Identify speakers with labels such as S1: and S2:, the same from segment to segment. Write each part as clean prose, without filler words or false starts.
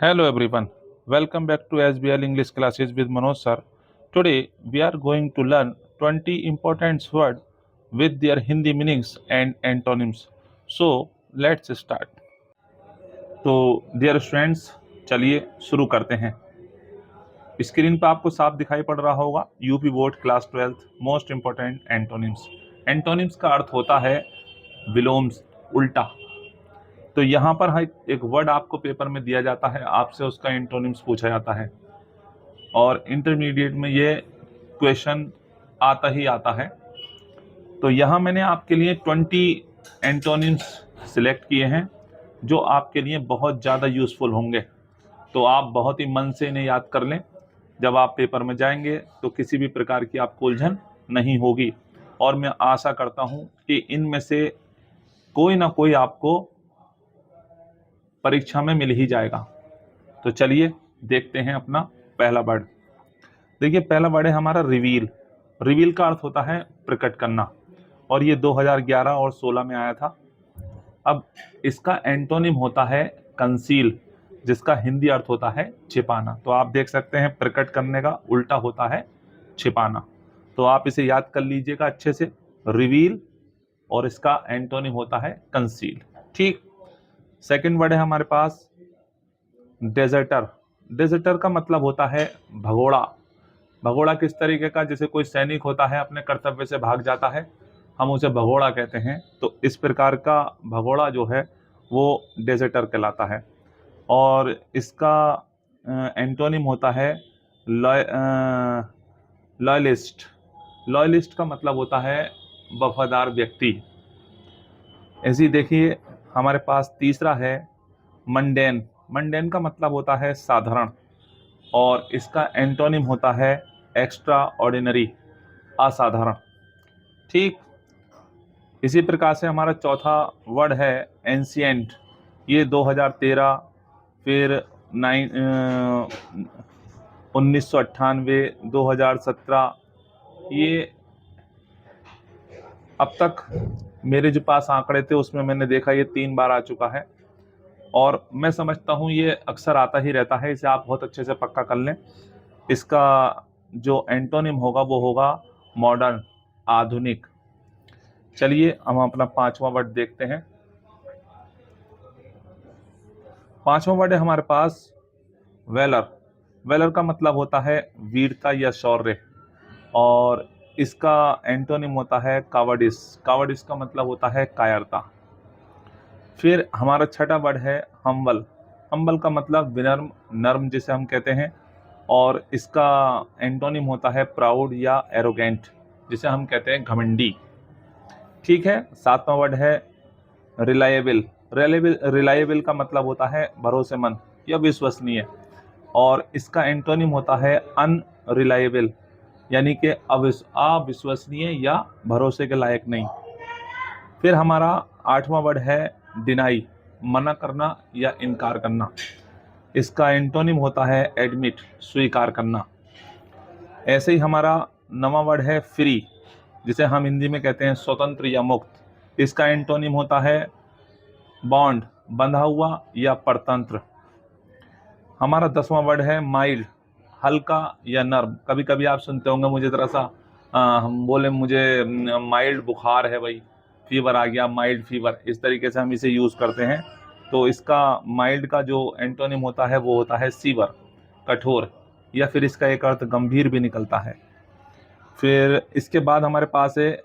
S1: Hello everyone, welcome back to SBL English classes with Manoj sir. Today we are going to learn 20 important words with their Hindi meanings and antonyms. So let's start. तो dear students, चलिए शुरू करते हैं। Screen पर आपको साफ दिखाई पड़ रहा होगा UP board class 12 most important antonyms. Antonyms का अर्थ होता है विलोम, उल्टा। तो यहाँ पर एक वर्ड आपको पेपर में दिया जाता है, आपसे उसका एंटोनिम्स पूछा जाता है और इंटरमीडिएट में ये क्वेश्चन आता ही आता है। तो यहाँ मैंने आपके लिए 20 एंटोनिम्स सिलेक्ट किए हैं जो आपके लिए बहुत ज़्यादा यूज़फुल होंगे। तो आप बहुत ही मन से इन्हें याद कर लें, जब आप पेपर में जाएंगे तो किसी भी प्रकार की आपको उलझन नहीं होगी। और मैं आशा करता हूँ कि इनमें से कोई ना कोई आपको परीक्षा में मिल ही जाएगा। तो चलिए देखते हैं अपना पहला वर्ड। देखिए पहला वर्ड है हमारा रिवील। रिवील का अर्थ होता है प्रकट करना और ये 2011 और 16 में आया था। अब इसका एंटोनिम होता है कंसील, जिसका हिंदी अर्थ होता है छिपाना। तो आप देख सकते हैं प्रकट करने का उल्टा होता है छिपाना। तो आप इसे याद कर लीजिएगा अच्छे से, रिवील और इसका एंटोनिम होता है कंसील। ठीक। सेकंड वर्ड है हमारे पास डेजर्टर। डेजर्टर का मतलब होता है भगोड़ा। भगोड़ा किस तरीके का, जैसे कोई सैनिक होता है अपने कर्तव्य से भाग जाता है, हम उसे भगोड़ा कहते हैं। तो इस प्रकार का भगोड़ा जो है वो डेजर्टर कहलाता है। और इसका एंटोनिम होता है लॉयलिस्ट। लॉयलिस्ट का मतलब होता है वफादार व्यक्ति। ऐसे ही देखिए हमारे पास तीसरा है मंडेन। मंडेन का मतलब होता है साधारण और इसका एंटोनिम होता है एक्स्ट्रा ऑर्डिनरी, असाधारण। ठीक। इसी प्रकार से हमारा चौथा वर्ड है एंशिएंट। ये 2013, फिर 1998, 2017, ये अब तक मेरे जो पास आंकड़े थे उसमें मैंने देखा ये 3 बार आ चुका है और मैं समझता हूँ ये अक्सर आता ही रहता है। इसे आप बहुत अच्छे से पक्का कर लें। इसका जो एंटोनिम होगा वो होगा मॉडर्न, आधुनिक। चलिए हम अपना पांचवा वर्ड देखते हैं। पांचवा वर्ड है हमारे पास वेलर। वेलर का मतलब होता है वीरता या शौर्य और इसका एंटोनिम होता है कावर्डिस। कावर्डिस का मतलब होता है कायरता। फिर हमारा छठा वर्ड है हम्बल। हम्बल का मतलब विनम्र, नर्म जिसे हम कहते हैं और इसका एंटोनिम होता है प्राउड या एरोगेंट, जिसे हम कहते हैं घमंडी। ठीक है। सातवां वर्ड है रिलायबल। रिलायबल का मतलब होता है भरोसेमंद या विश्वसनीय और इसका एंटोनिम होता है अनरिलायबल, यानी कि अविश्वसनीय या भरोसे के लायक नहीं। फिर हमारा आठवां वर्ड है डिनाई, मना करना या इनकार करना। इसका एंटोनिम होता है एडमिट, स्वीकार करना। ऐसे ही हमारा नवां वर्ड है फ्री, जिसे हम हिंदी में कहते हैं स्वतंत्र या मुक्त। इसका एंटोनिम होता है बॉन्ड, बंधा हुआ या परतंत्र। हमारा 10वां वर्ड है माइल्ड, हल्का या नर्म। कभी कभी आप सुनते होंगे मुझे ज़रा सा हम बोले मुझे माइल्ड बुखार है भाई, फीवर आ गया, माइल्ड फीवर, इस तरीके से हम इसे यूज़ करते हैं। तो इसका माइल्ड का जो एंटोनिम होता है वो होता है सीवर, कठोर, या फिर इसका एक अर्थ गंभीर भी निकलता है। फिर इसके बाद हमारे पास है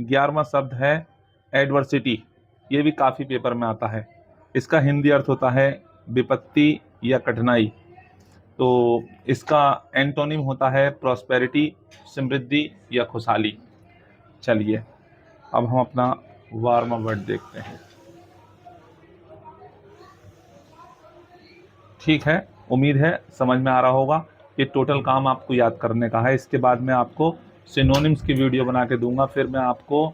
S1: 11वां शब्द है एडवर्सिटी। ये भी काफ़ी पेपर में आता है। इसका हिंदी अर्थ होता है विपत्ति या कठिनाई। तो इसका एंटोनिम होता है प्रॉस्पेरिटी, समृद्धि या खुशहाली। चलिए अब हम अपना वार्म वर्ड देखते हैं। ठीक है, उम्मीद है समझ में आ रहा होगा। ये टोटल काम आपको याद करने का है। इसके बाद मैं आपको सिनोनिम्स की वीडियो बना के दूंगा, फिर मैं आपको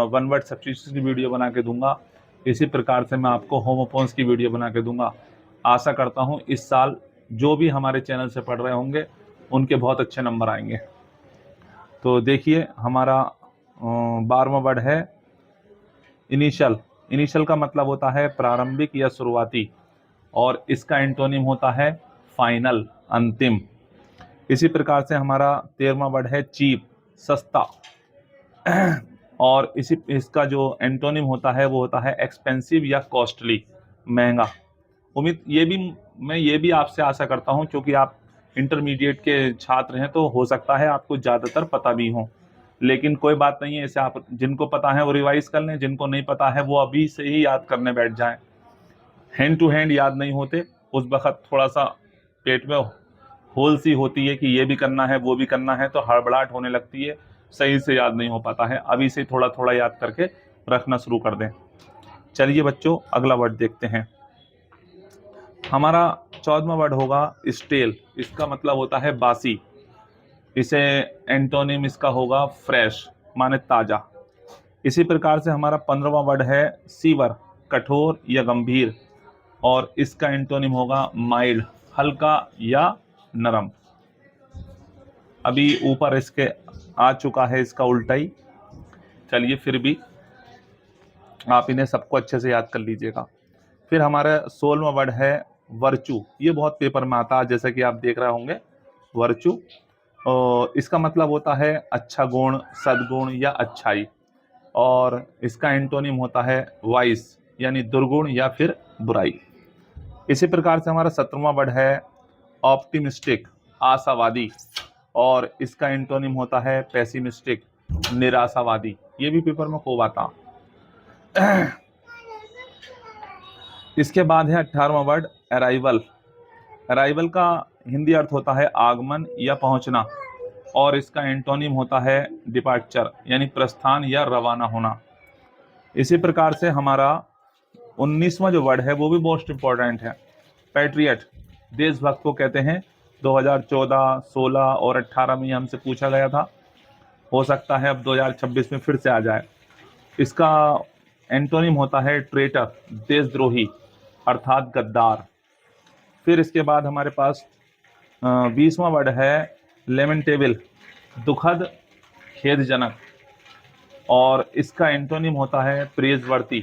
S1: वन वर्ड सब्स्टिट्यूशन की वीडियो बना के दूंगा। इसी प्रकार से मैं आपको होमोफोन्स की वीडियो बना के दूंगा। आशा करता हूँ इस साल जो भी हमारे चैनल से पढ़ रहे होंगे उनके बहुत अच्छे नंबर आएंगे। तो देखिए हमारा 12वां वर्ड है इनिशियल। इनिशियल का मतलब होता है प्रारंभिक या शुरुआती और इसका एंटोनिम होता है फाइनल, अंतिम। इसी प्रकार से हमारा 13वां वर्ड है चीप, सस्ता। और इसका जो एंटोनिम होता है वो होता है एक्सपेंसिव या कॉस्टली, महंगा। मैं ये भी आपसे आशा करता हूं, क्योंकि आप इंटरमीडिएट के छात्र हैं तो हो सकता है आपको ज़्यादातर पता भी हो, लेकिन कोई बात नहीं है। इसे आप जिनको पता है वो रिवाइज कर लें, जिनको नहीं पता है वो अभी से ही याद करने बैठ जाएं। हैंड टू हैंड याद नहीं होते, उस वक्त थोड़ा सा पेट में होल सी होती है कि ये भी करना है वो भी करना है, तो हड़बड़ाहट होने लगती है, सही से याद नहीं हो पाता है। अभी से थोड़ा थोड़ा याद करके रखना शुरू कर दें। चलिए बच्चों, अगला वर्ड देखते हैं। हमारा 14वां वर्ड होगा स्टेल। इसका मतलब होता है बासी। इसे एंटोनिम इसका होगा फ्रेश, माने ताजा। इसी प्रकार से हमारा 15वां वर्ड है सीवर, कठोर या गंभीर, और इसका एंटोनिम होगा माइल्ड, हल्का या नरम। अभी ऊपर इसके आ चुका है इसका उल्टा ही, चलिए फिर भी आप इन्हें सबको अच्छे से याद कर लीजिएगा। फिर हमारा 16वां वर्ड है वर्चू। ये बहुत पेपर में आता है, जैसा कि आप देख रहे होंगे, वर्चू। और इसका मतलब होता है अच्छा गुण, सद्गुण या अच्छाई, और इसका एंटोनिम होता है वाइस, यानी दुर्गुण या फिर बुराई। इसी प्रकार से हमारा 17वां वर्ड है ऑप्टिमिस्टिक, आशावादी, और इसका एंटोनिम होता है पेसिमिस्टिक, निराशावादी। ये भी पेपर में खूब आता। इसके बाद है 18वां वर्ड अराइवल। अराइवल का हिंदी अर्थ होता है आगमन या पहुंचना, और इसका एंटोनिम होता है डिपार्चर, यानी प्रस्थान या रवाना होना। इसी प्रकार से हमारा 19वां जो वर्ड है वो भी मोस्ट इंपॉर्टेंट है, पैट्रियट। देशभक्त को कहते हैं। 2014, 16 और 18 में हमसे पूछा गया था, हो सकता है अब 2026 में फिर से आ जाए। इसका एंटोनिम होता है ट्रेटर, देशद्रोही, अर्थात गद्दार। फिर इसके बाद हमारे पास 20वां वर्ड है लेमेंटेबल, दुखद, खेदजनक, और इसका एंटोनिम होता है प्रेजवर्ती,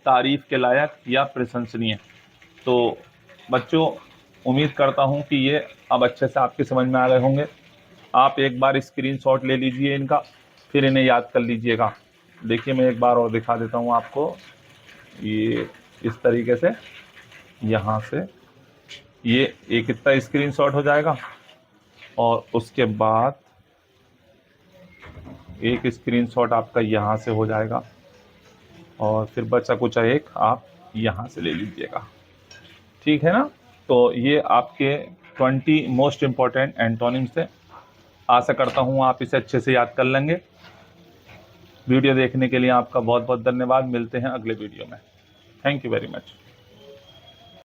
S1: तारीफ के लायक या प्रशंसनीय। तो बच्चों, उम्मीद करता हूं कि ये अब अच्छे से आपके समझ में आ गए होंगे। आप एक बार स्क्रीनशॉट ले लीजिए इनका, फिर इन्हें याद कर लीजिएगा। देखिए, मैं एक बार और दिखा देता हूं आपको। ये इस तरीके से यहाँ से ये एक इतना स्क्रीनशॉट हो जाएगा, और उसके बाद एक स्क्रीनशॉट आपका यहाँ से हो जाएगा, और फिर बचा कुछ एक आप यहाँ से ले लीजिएगा। ठीक है ना? तो ये आपके 20 मोस्ट इम्पॉर्टेंट एंटोनिम्स है। आशा करता हूँ आप इसे अच्छे से याद कर लेंगे। वीडियो देखने के लिए आपका बहुत बहुत धन्यवाद। मिलते हैं अगले वीडियो में। Thank you very much.